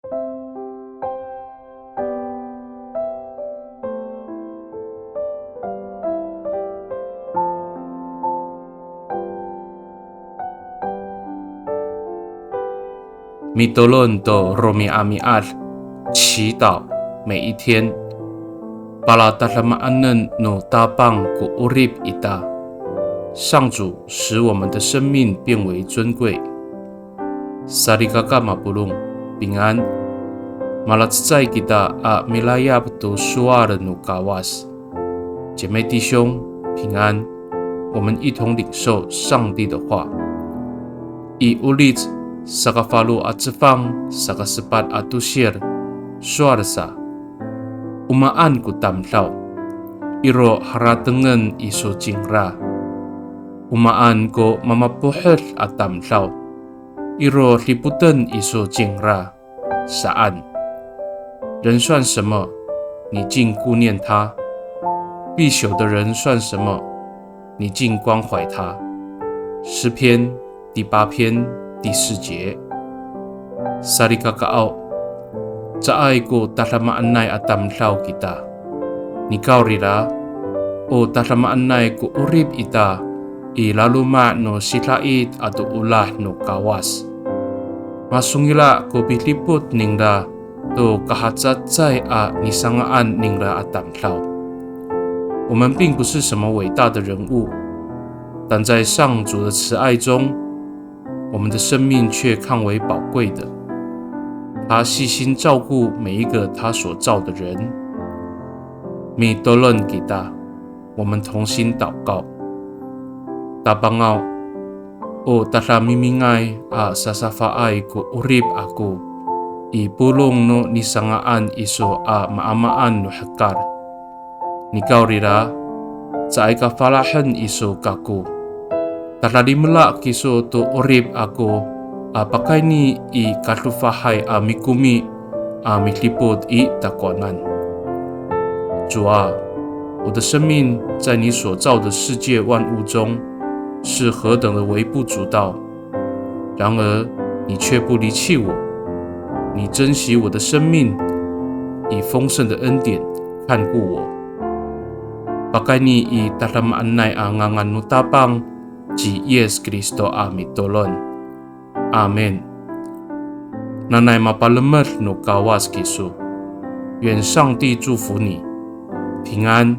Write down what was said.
米多伦的罗米阿米阿，祈祷每一天。巴拉达拉玛安嫩努大棒古乌利伊达，上主使我们的生命变为尊贵。萨利嘎嘎马布隆平安。马拉兹在吉达阿米拉亚布多苏阿的努嘎瓦斯，姐妹弟兄平安。我们一同领受上帝的话。以乌利兹。Sakafalu atsefang sakasepat atusir suarsa umaan ku tamlaw iro haratengen iso jingra umaan ko mamapuhel atamlaw iro liputan iso jingra saan 人算什么？你竟顾念他；必朽的人算什么？你竟关怀他。诗篇第8篇第4节。Sarika kau, caai ko tahlamaan nai atam lau kita. Nikau rira, o tahlamaan nai ko urip ita, I laluma no sitlait atu ulah no kawas. Masungila ko piliput ningda, to kahatsatsai a nisangaan ningda atam lau. 我们并不是什么伟大的人物，但在上主的慈爱中，我们的生命却看为宝贵的。他细心照顾每一个他所造的人。米多伦给他，我们同心祷告。大邦奥，o tala mimingay a sasafaay ko urip ako, ipulong no nisangaan iso a maamaan no hakar. Nikaw rira, sa ay kafalahan iso kako. Talalimla kiso to orib ako pakai ni I kalufahay mikumi miklipod I takwanan。主啊，我的生命在你所造的世界万物中是何等的微不足道，然而你却不离弃我，你珍惜我的生命，以丰盛的恩典看顾我。pakai ni I talamaan nay ngangan no tapang Ji Yes Kristo Amitolon. Amen. Nanay mapalamat no kawas kisu. 愿上帝祝福你，平安。